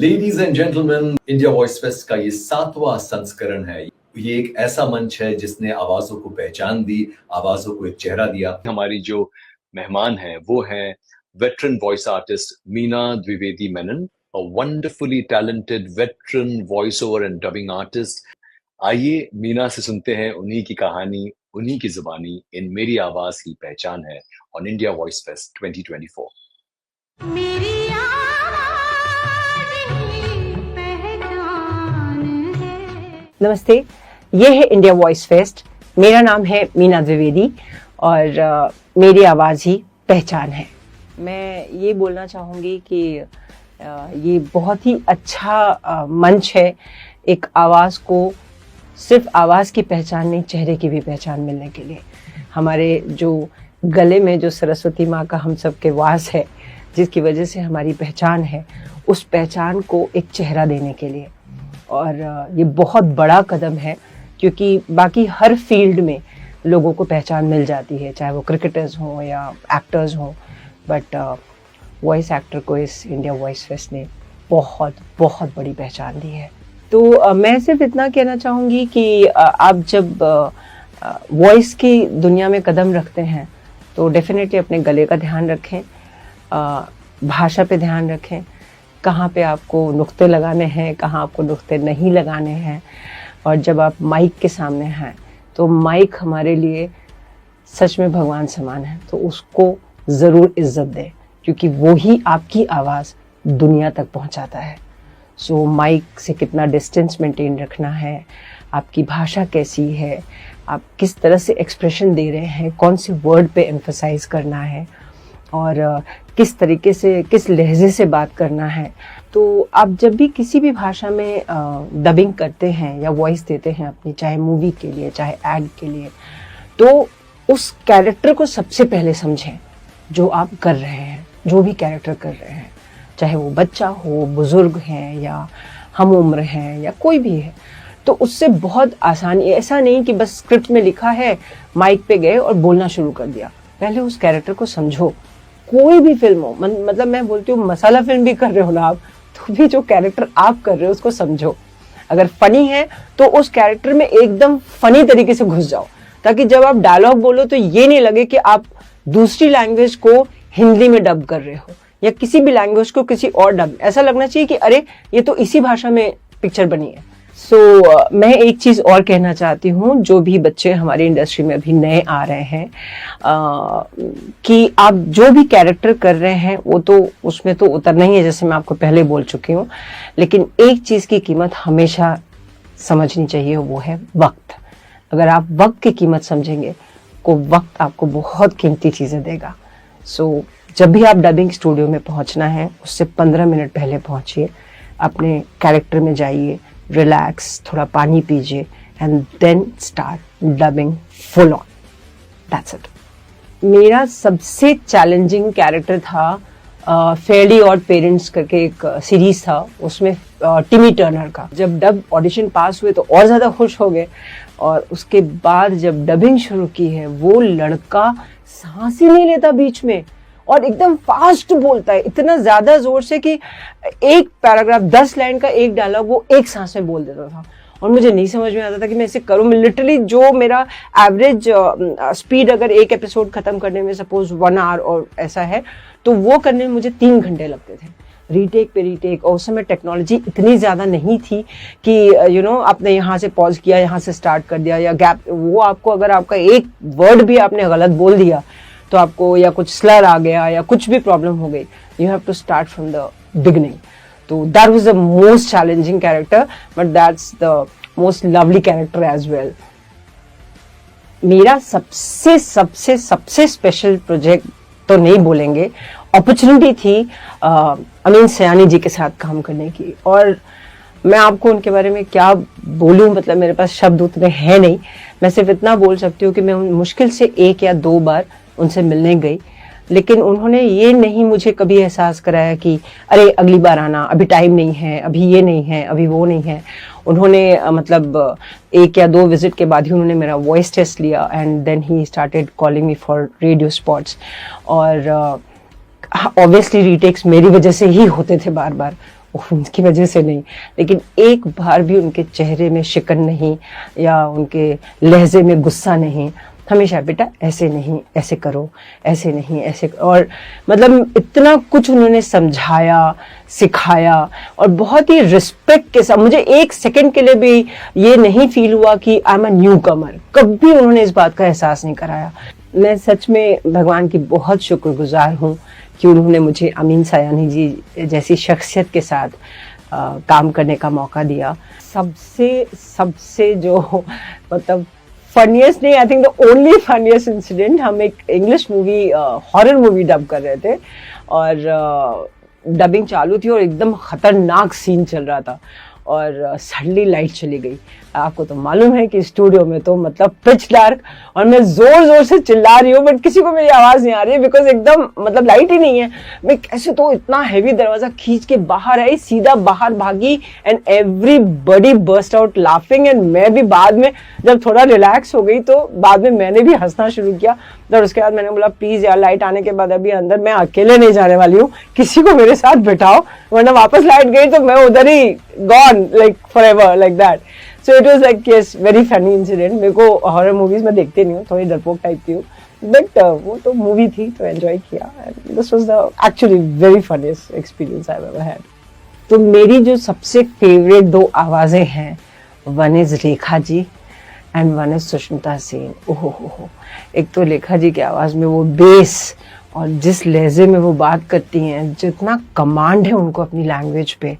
Ladies and gentleman, India voice fest का ये 7वां संस्करण है। ये एक ऐसा मंच है जिसने आवाजों को पहचान दी, आवाजों को एक चेहरा दिया। हमारी जो मेहमान है वो है veteran voice artist Meena Dwivedi Menon, a wonderfully talented veteran voiceover and dubbing artist। आइए मीना से सुनते हैं उन्हीं की कहानी, उन्हीं की जुबानी इन मेरी आवाज की पहचान है ऑन इंडिया वॉइस फेस्ट 2024। मेरी आवाज ही पहचान है। नमस्ते, ये है इंडिया वॉइस फेस्ट। मेरा नाम है मीना द्विवेदी और मेरी आवाज़ ही पहचान है। मैं ये बोलना चाहूँगी कि ये बहुत ही अच्छा मंच है एक आवाज़ को सिर्फ आवाज़ की पहचान नहीं, चेहरे की भी पहचान मिलने के लिए। हमारे जो गले में जो सरस्वती माँ का हम सब के वास है, जिसकी वजह से हमारी पहचान है, उस पहचान को एक चेहरा देने के लिए। और ये बहुत बड़ा कदम है क्योंकि बाकी हर फील्ड में लोगों को पहचान मिल जाती है, चाहे वो क्रिकेटर्स हों या एक्टर्स हों, बट वॉइस एक्टर को इस इंडिया वॉइस फेस्ट ने बहुत बहुत बड़ी पहचान दी है। तो मैं सिर्फ इतना कहना चाहूँगी कि आप जब वॉइस की दुनिया में कदम रखते हैं तो डेफिनेटली अपने गले का ध्यान रखें, भाषा पे ध्यान रखें, कहाँ पे आपको नुक्ते लगाने हैं, कहाँ आपको नुक्ते नहीं लगाने हैं। और जब आप माइक के सामने हैं तो माइक हमारे लिए सच में भगवान समान है, तो उसको ज़रूर इज्जत दें क्योंकि वो ही आपकी आवाज़ दुनिया तक पहुंचाता है। सो माइक से कितना डिस्टेंस मेंटेन रखना है, आपकी भाषा कैसी है, आप किस तरह से एक्सप्रेशन दे रहे हैं, कौन से वर्ड पे एम्फसाइज करना है और किस तरीके से, किस लहजे से बात करना है। तो आप जब भी किसी भी भाषा में डबिंग करते हैं या वॉइस देते हैं अपनी, चाहे मूवी के लिए चाहे एड के लिए, तो उस कैरेक्टर को सबसे पहले समझें जो आप कर रहे हैं, जो भी कैरेक्टर कर रहे हैं, चाहे वो बच्चा हो, बुजुर्ग हैं या हम उम्र हैं या कोई भी है। तो उससे बहुत आसानी, ऐसा नहीं कि बस स्क्रिप्ट में लिखा है, माइक पे गए और बोलना शुरू कर दिया। पहले उस कैरेक्टर को समझो। कोई भी फिल्म हो, मतलब मैं बोलती हूँ मसाला फिल्म भी कर रहे हो ना आप, तो भी जो कैरेक्टर आप कर रहे हो उसको समझो। अगर फनी है तो उस कैरेक्टर में एकदम फनी तरीके से घुस जाओ, ताकि जब आप डायलॉग बोलो तो ये नहीं लगे कि आप दूसरी लैंग्वेज को हिंदी में डब कर रहे हो या किसी भी लैंग्वेज को किसी और डब। ऐसा लगना चाहिए कि अरे ये तो इसी भाषा में पिक्चर बनी है। मैं एक चीज़ और कहना चाहती हूँ, जो भी बच्चे हमारी इंडस्ट्री में अभी नए आ रहे हैं, कि आप जो भी कैरेक्टर कर रहे हैं वो तो उसमें तो उतरना ही है, जैसे मैं आपको पहले बोल चुकी हूँ। लेकिन एक चीज़ की कीमत हमेशा समझनी चाहिए, वो है वक्त। अगर आप वक्त की कीमत समझेंगे तो वक्त आपको बहुत कीमती चीज़ें देगा। जब भी आप डबिंग स्टूडियो में पहुँचना है उससे 15 मिनट पहले पहुँचिए, अपने कैरेक्टर में जाइए, रिलैक्स, थोड़ा पानी पीजिए and then start dubbing full on. That's it. मेरा सबसे चैलेंजिंग कैरेक्टर था फेयरली ऑड पेरेंट्स करके एक सीरीज था, उसमें टिमी टर्नर का। जब डब ऑडिशन पास हुए तो और ज़्यादा खुश हो गए, और उसके बाद जब डबिंग शुरू की है, वो लड़का सांस ही नहीं लेता बीच में और एकदम फास्ट बोलता है, इतना ज़्यादा ज़ोर से कि एक पैराग्राफ 10 लाइन का एक डायलॉग वो एक सांस में बोल देता था। और मुझे नहीं समझ में आता था कि मैं इसे करूँ। मैं लिटरली, जो मेरा एवरेज स्पीड अगर एक एपिसोड ख़त्म करने में सपोज 1 आवर और ऐसा है, तो वो करने में मुझे 3 घंटे लगते थे, रीटेक पे रीटेक। और उस समय टेक्नोलॉजी इतनी ज़्यादा नहीं थी कि आपने यहाँ से पॉज किया, यहाँ से स्टार्ट कर दिया या गैप। वो आपको, अगर आपका एक वर्ड भी आपने गलत बोल दिया तो आपको, या कुछ स्लर आ गया या कुछ भी प्रॉब्लम हो गई, you have to start from the beginning. तो that was the most challenging character, but that's the most lovely character as well. मेरा सबसे सबसे सबसे स्पेशल प्रोजेक्ट तो नहीं बोलेंगे, अपॉर्चुनिटी थी अमीन सयानी जी के साथ काम करने की। और मैं आपको उनके बारे में क्या बोलूं, मतलब मेरे पास शब्द उतने हैं नहीं। मैं सिर्फ इतना बोल सकती हूँ कि मैं मुश्किल से 1 या 2 बार उनसे मिलने गई, लेकिन उन्होंने ये नहीं मुझे कभी एहसास कराया कि अरे अगली बार आना, अभी टाइम नहीं है, अभी ये नहीं है, अभी वो नहीं है। उन्होंने मतलब 1 या 2 विजिट के बाद ही उन्होंने मेरा वॉइस टेस्ट लिया एंड देन ही started calling me for radio spots. और ऑब्वियसली रीटेक्स मेरी वजह से ही होते थे बार बार, उनकी वजह से नहीं, लेकिन एक बार भी उनके चेहरे में शिकन नहीं या उनके लहजे में गुस्सा नहीं। हमेशा बेटा ऐसे नहीं, ऐसे करो, ऐसे नहीं, ऐसे। और मतलब इतना कुछ उन्होंने समझाया, सिखाया, और बहुत ही रिस्पेक्ट के साथ। मुझे एक सेकंड के लिए भी ये नहीं फील हुआ कि आई एम अ न्यू कमर। कभी उन्होंने इस बात का एहसास नहीं कराया। मैं सच में भगवान की बहुत शुक्रगुजार हूँ कि उन्होंने मुझे अमीन सयानी जी जैसी शख्सियत के साथ काम करने का मौका दिया। सबसे जो मतलब फनीएस्ट नहीं, I think the only funniest incident, हम एक English movie horror movie dub कर रहे थे और डबिंग चालू थी और एकदम खतरनाक सीन चल रहा था और सडनली लाइट चली गई। आपको तो मालूम है कि स्टूडियो में तो मतलब पिच डार्क, और मैं जोर जोर से चिल्ला रही हूँ बट किसी को मेरी आवाज नहीं आ रही है बिकॉज एकदम मतलब लाइट ही नहीं है। मैं कैसे तो इतना हैवी दरवाजा खींच के बाहर आई, सीधा बाहर भागी and everybody burst out laughing. And मैं भी बाद में जब थोड़ा रिलैक्स हो गई तो बाद में मैंने भी हंसना शुरू किया। और उसके बाद मैंने बोला प्लीज यार लाइट आने के बाद अभी अंदर मैं अकेले नहीं जाने वाली हूँ, किसी को मेरे साथ बिठाओ, वरना वापस लाइट गई तो मैं उधर he gone like forever like that. So it was like yes very funny incident. मेरे को हॉरर मूवीज में देखते नहीं हूँ, थोड़ी डरपोक टाइप की हूँ, बट वो तो मूवी थी तो एंजॉय किया। This was the actually very funniest experience I have ever had. तो मेरी जो सबसे फेवरेट दो आवाजें हैं, one is Rekha ji and one is Sushmita Sen. ओहो, एक तो रेखा जी की आवाज में वो बेस और जिस लहजे में वो बात करती हैं, जितना कमांड है उनको अपनी लैंग्वेज पे,